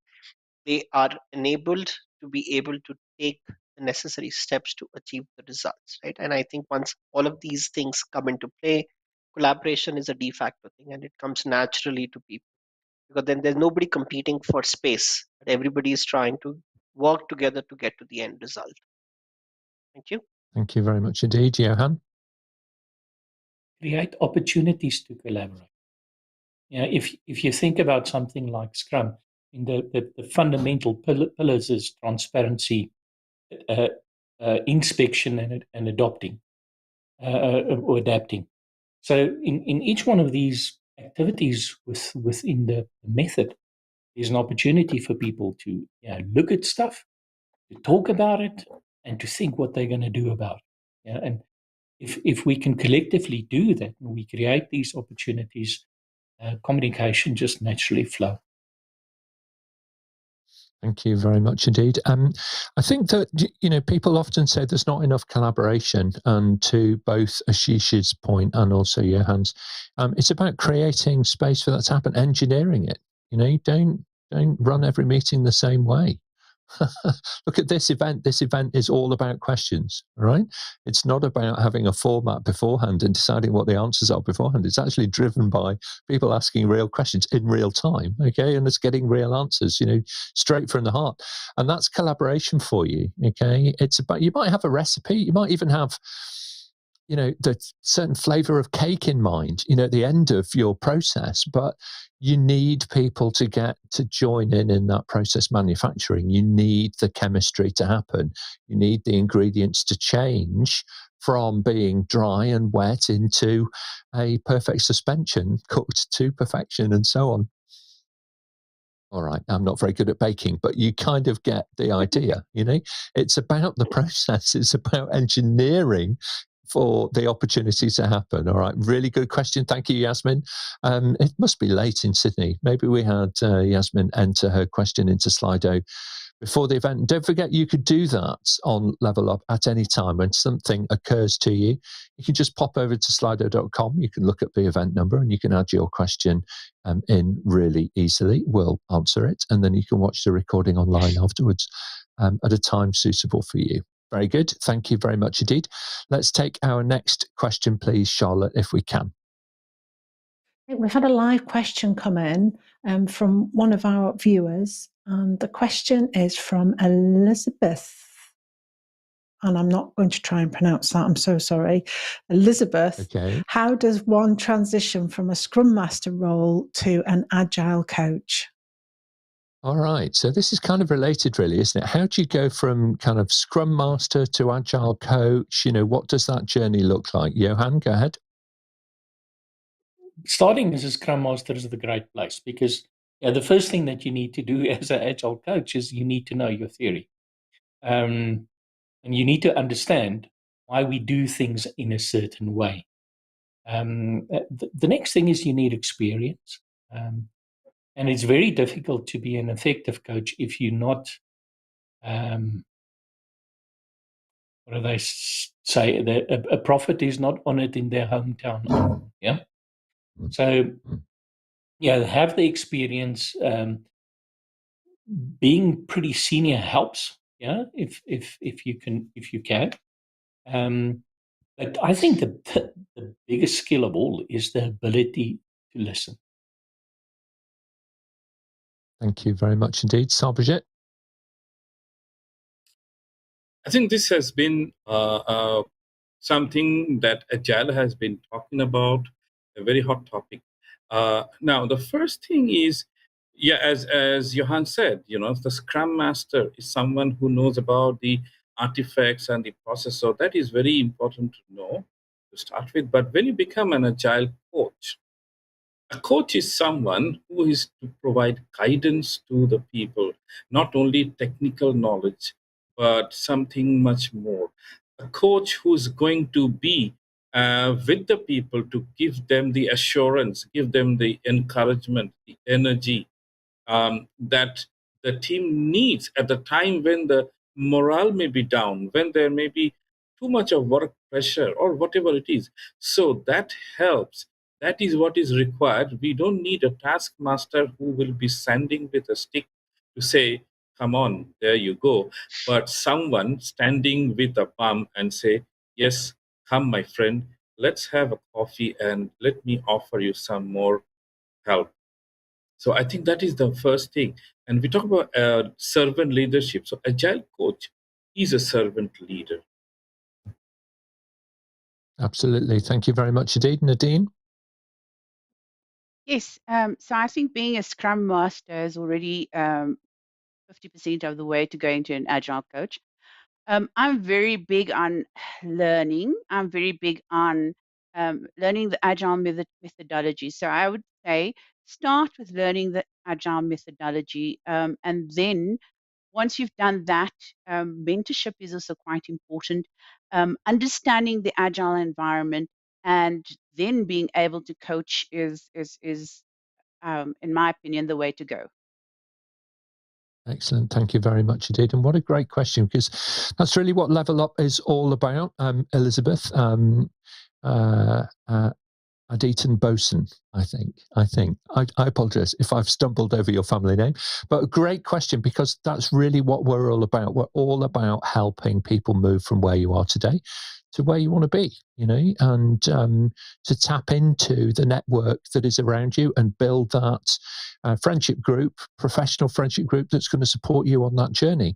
they are enabled to be able to take the necessary steps to achieve the results, right? And I think once all of these things come into play, collaboration is a de facto thing, and it comes naturally to people, because then there's nobody competing for space, but everybody is trying to work together to get to the end result. Thank you. Thank you very much indeed, Johann. Create opportunities to collaborate. If you think about something like Scrum, in the fundamental pillars is transparency, inspection, and adopting or adapting. So in each one of these activities within the method, there's an opportunity for people to look at stuff, to talk about it, and to think what they're going to do about it. And if we can collectively do that, and we create these opportunities, communication just naturally flow. Thank you very much indeed. I think that, people often say there's not enough collaboration, and to both Ashish's point and also Johann's, it's about creating space for that to happen, engineering it. Don't run every meeting the same way. Look at this event. This event is all about questions, right? It's not about having a format beforehand and deciding what the answers are beforehand. It's actually driven by people asking real questions in real time, okay? And it's getting real answers, straight from the heart. And that's collaboration for you, okay? It's about, you might have a recipe, you might even have, the certain flavor of cake in mind, at the end of your process, but you need people to get to join in that process manufacturing. You need the chemistry to happen. You need the ingredients to change from being dry and wet into a perfect suspension, cooked to perfection, and so on. All right, I'm not very good at baking, but you kind of get the idea, It's about the process. It's about engineering for the opportunity to happen. All right, really good question. Thank you, Yasmin. It must be late in Sydney. Maybe we had Yasmin enter her question into Slido before the event. And don't forget, you could do that on Level Up at any time. When something occurs to you, you can just pop over to slido.com. You can look at the event number and you can add your question in really easily. We'll answer it, and then you can watch the recording online afterwards at a time suitable for you. Very good. Thank you very much indeed. Let's take our next question, please, Charlotte, if we can. We've had a live question come in from one of our viewers, and the question is from Elizabeth. And I'm not going to try and pronounce that. I'm so sorry. Elizabeth, okay. How does one transition from a Scrum Master role to an Agile Coach? All right. So this is kind of related, really, isn't it? How do you go from kind of Scrum Master to Agile Coach? What does that journey look like? Johann, go ahead. Starting as a Scrum Master is the great place, because the first thing that you need to do as an Agile Coach is you need to know your theory. And you need to understand why we do things in a certain way. The next thing is you need experience. And it's very difficult to be an effective coach if you're not, what do they say? A prophet is not honored in their hometown. Yeah. So, have the experience. Being pretty senior helps. Yeah, if you can. But I think the biggest skill of all is the ability to listen. Thank you very much indeed. Sarbojit? I think this has been something that Agile has been talking about, a very hot topic. Now, the first thing is, as Johann said, the Scrum Master is someone who knows about the artifacts and the process. So that is very important to know to start with. But when you become an Agile Coach, a coach is someone who is to provide guidance to the people, not only technical knowledge, but something much more. A coach who's going to be with the people to give them the assurance, give them the encouragement, the energy that the team needs at the time when the morale may be down, when there may be too much of work pressure or whatever it is. So that helps. That is what is required. We don't need a taskmaster who will be standing with a stick to say, come on, there you go. But someone standing with a palm and say, yes, come, my friend, let's have a coffee and let me offer you some more help. So I think that is the first thing. And we talk about servant leadership. So Agile Coach is a servant leader. Absolutely. Thank you very much indeed. Nadine? Yes. So I think being a Scrum Master is already 50% of the way to going to an Agile Coach. I'm very big on learning. I'm very big on learning the Agile methodology. So I would say start with learning the Agile methodology, and then once you've done that, mentorship is also quite important. Understanding the Agile environment and then being able to coach is in my opinion, the way to go. Excellent. Thank you very much indeed. And what a great question, because that's really what Level Up is all about. Elizabeth, Adityan Boson, I think. I apologize if I've stumbled over your family name, but a great question, because that's really what we're all about. We're all about helping people move from where you are today to where you want to be, and to tap into the network that is around you and build that friendship group, professional friendship group that's going to support you on that journey.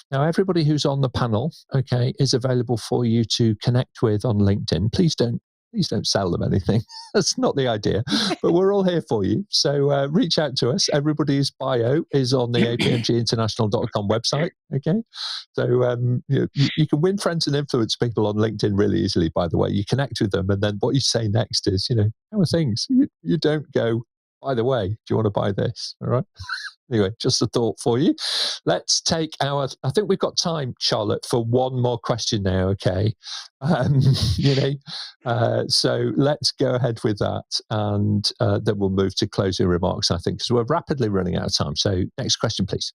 Now, everybody who's on the panel, is available for you to connect with on LinkedIn. Please don't sell them anything. That's not the idea, but we're all here for you. So reach out to us. Everybody's bio is on the apmginternational.com website. Okay. So you can win friends and influence people on LinkedIn really easily, by the way. You connect with them, and then what you say next is, how are things? You don't go, by the way, do you want to buy this? All right. Anyway, just a thought for you. Let's take I think we've got time, Charlotte, for one more question now, okay? So let's go ahead with that, and then we'll move to closing remarks, I think, because we're rapidly running out of time. So next question, please.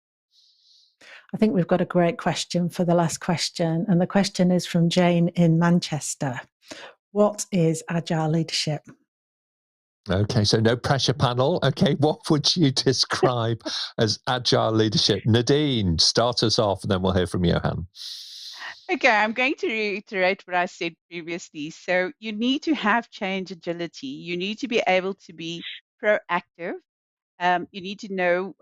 I think we've got a great question for the last question, and the question is from Jane in Manchester. What is Agile leadership? Okay, so no pressure panel. Okay, what would you describe as Agile leadership? Nadine, start us off, and then we'll hear from Johann. Okay, I'm going to reiterate what I said previously. So you need to have change agility. You need to be able to be proactive. You need to know,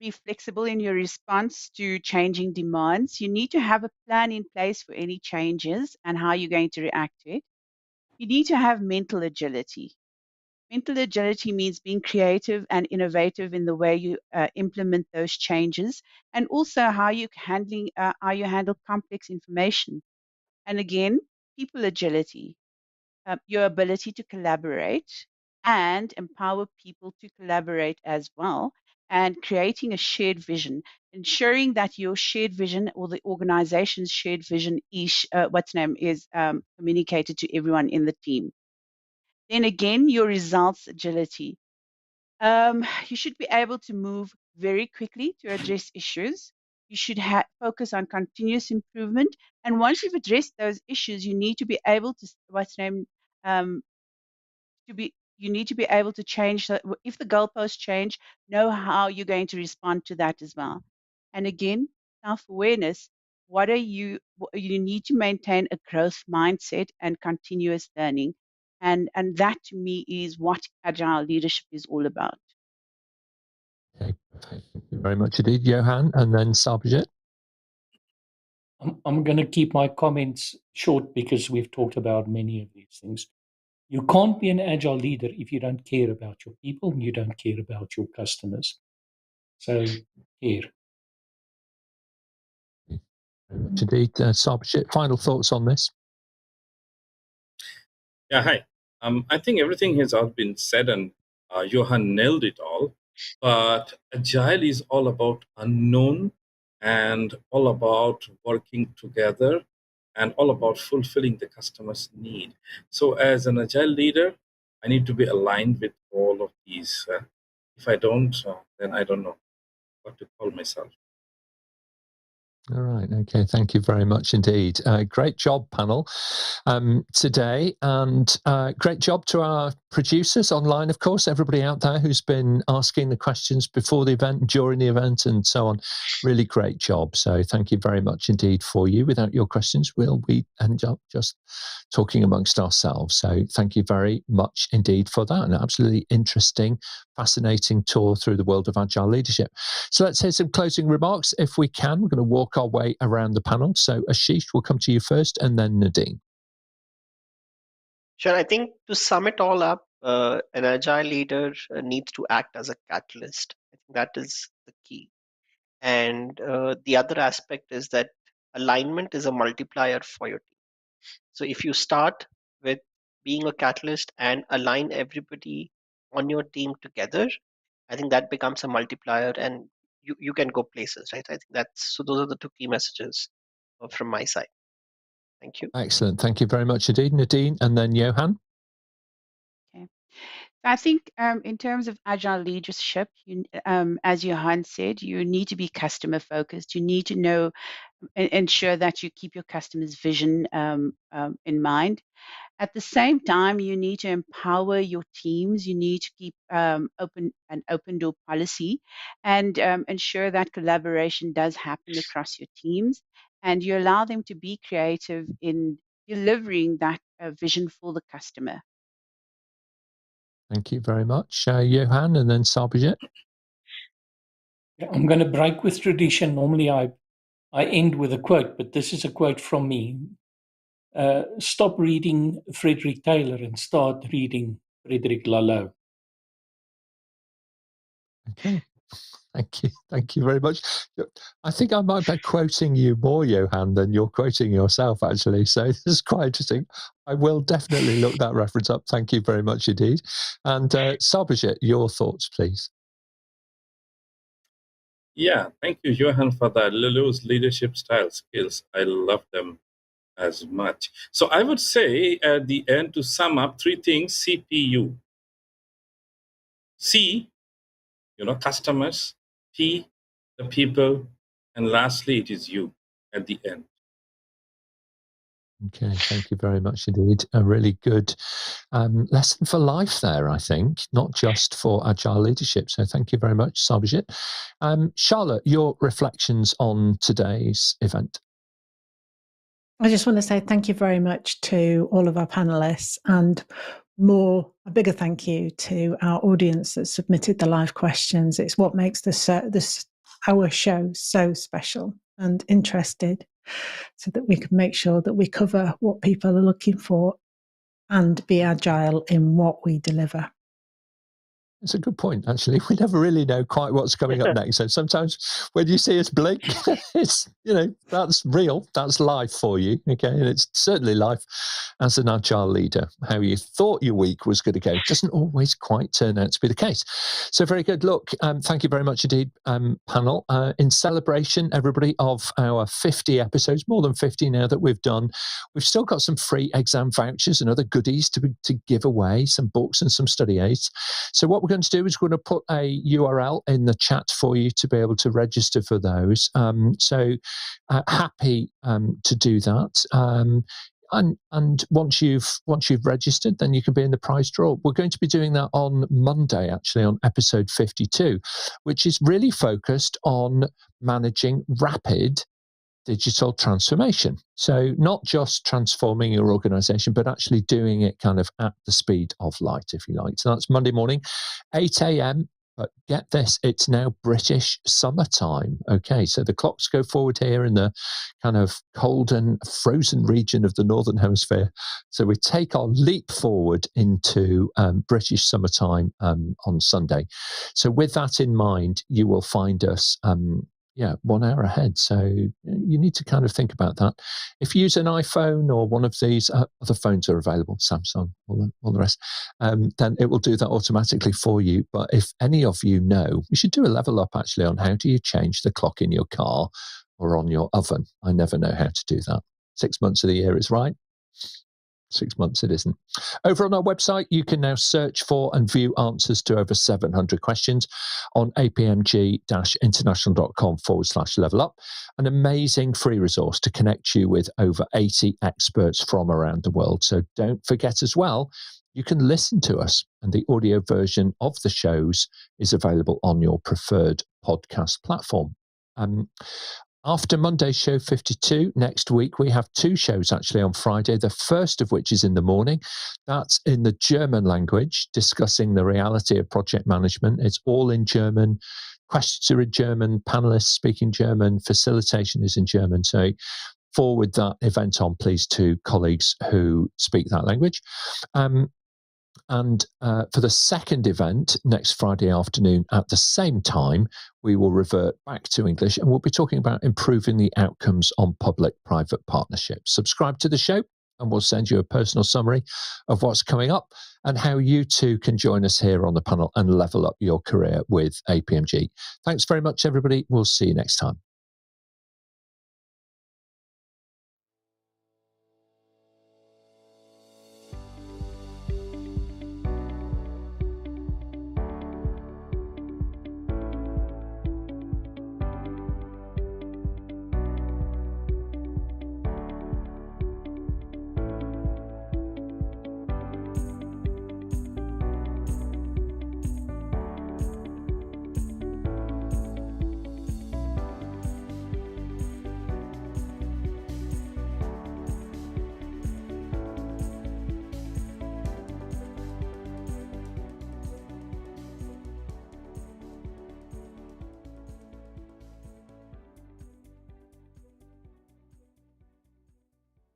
be flexible in your response to changing demands. You need to have a plan in place for any changes and how you're going to react to it. You need to have mental agility. Mental agility means being creative and innovative in the way you implement those changes, and also how you handle complex information. And again, people agility, your ability to collaborate and empower people to collaborate as well, and creating a shared vision, ensuring that your shared vision or the organization's shared vision is communicated to everyone in the team. Then again, your results agility. You should be able to move very quickly to address issues. You should focus on continuous improvement. And once you've addressed those issues, you need to be able to you need to be able to change. If the goalposts change, know how you're going to respond to that as well. And again, self-awareness. You need to maintain a growth mindset and continuous learning. And that to me is what Agile leadership is all about. Okay, thank you very much indeed, Johann, and then Sarbojit. I'm going to keep my comments short because we've talked about many of these things. You can't be an Agile leader if you don't care about your people and you don't care about your customers. So, care. Indeed, Sarbojit, final thoughts on this? Yeah, hi. I think everything has all been said, and Johann nailed it all. But Agile is all about unknown and all about working together and all about fulfilling the customer's need. So as an Agile leader, I need to be aligned with all of these. If I don't, then I don't know what to call myself. All right. Okay. Thank you very much indeed. Great job, panel, today, and great job to our producers online, of course, everybody out there who's been asking the questions before the event, during the event, and so on. Really great job. So thank you very much indeed for you. Without your questions, we'll be end up just talking amongst ourselves. So thank you very much indeed for that. An absolutely interesting, fascinating tour through the world of Agile leadership. So let's hear some closing remarks if we can. We're going to walk our way around the panel. So Ashish, we'll come to you first, and then Nadine. Sure. I think to sum it all up, an agile leader needs to act as a catalyst. I think that is the key. And the other aspect is that alignment is a multiplier for your team. So if you start with being a catalyst and align everybody on your team together, I think that becomes a multiplier, and you can go places, right? I think those are the two key messages from my side. Thank you. Excellent. Thank you very much indeed, Nadine, and then Johann. Okay. I think in terms of agile leadership, as Johann said, you need to be customer focused. You need to know and ensure that you keep your customer's vision in mind. At the same time, you need to empower your teams. You need to keep an open door policy and ensure that collaboration does happen across your teams. And you allow them to be creative in delivering that vision for the customer. Thank you very much, Johann, and then Sarbojit. Yeah, I'm going to break with tradition. Normally, I end with a quote, but this is a quote from me. Stop reading Frederick Taylor and start reading Frederick Laloux. Okay. Thank you very much. I think I might be quoting you more, Johann, than you're quoting yourself, actually. So this is quite interesting. I will definitely look that reference up. Thank you very much indeed. And Sarbojit, your thoughts, please. Yeah, thank you, Johann, for that. Laloux's leadership style skills, I love them as much. So I would say at the end, to sum up, three things: CPU. C, customers. P, the people. And lastly, it is you at the end. Okay, thank you very much indeed. A really good lesson for life there, I think, not just for agile leadership. So thank you very much, Sarbojit. Charlotte, your reflections on today's event. I just want to say thank you very much to all of our panelists, and a bigger thank you to our audience that submitted the live questions. It's what makes our show so special and interested, so that we can make sure that we cover what people are looking for and be agile in what we deliver. It's a good point, actually. We never really know quite what's coming up next. So sometimes when you see us blink, it's, that's real. That's life for you. Okay. And it's certainly life as an agile leader. How you thought your week was going to go doesn't always quite turn out to be the case. So very good. Look, thank you very much indeed, panel. In celebration, everybody, of our 50 episodes, more than 50 now that we've done, we've still got some free exam vouchers and other goodies to give away, some books and some study aids. So what we're going to do is we're going to put a URL in the chat for you to be able to register for those. Happy to do that. And once you've registered, then you can be in the prize draw. We're going to be doing that on Monday, actually, on episode 52, which is really focused on managing rapid digital transformation. So not just transforming your organization, but actually doing it kind of at the speed of light, if you like. So that's Monday morning, 8 a.m. But get this, it's now British summertime. Okay, so the clocks go forward here in the kind of cold and frozen region of the Northern Hemisphere. So we take our leap forward into British summertime on Sunday. So with that in mind, you will find us 1 hour ahead. So you need to kind of think about that. If you use an iPhone or one of these, other phones are available, Samsung, all the rest, then it will do that automatically for you. But if any of you know, we should do a level up actually on how do you change the clock in your car or on your oven. I never know how to do that. 6 months of the year is right. 6 months it isn't. Over on our website, you can now search for and view answers to over 700 questions on apmg-international.com/level up. An amazing free resource to connect you with over 80 experts from around the world. So don't forget as well, you can listen to us, and the audio version of the shows is available on your preferred podcast platform. After Monday's show 52, next week, we have 2 shows actually on Friday, the first of which is in the morning. That's in the German language, discussing the reality of project management. It's all in German. Questions are in German, panelists speaking German, facilitation is in German. So forward that event on, please, to colleagues who speak that language. And for the second event, next Friday afternoon at the same time, we will revert back to English, and we'll be talking about improving the outcomes on public-private partnerships. Subscribe to the show, and we'll send you a personal summary of what's coming up and how you too can join us here on the panel and level up your career with APMG. Thanks very much, everybody. We'll see you next time.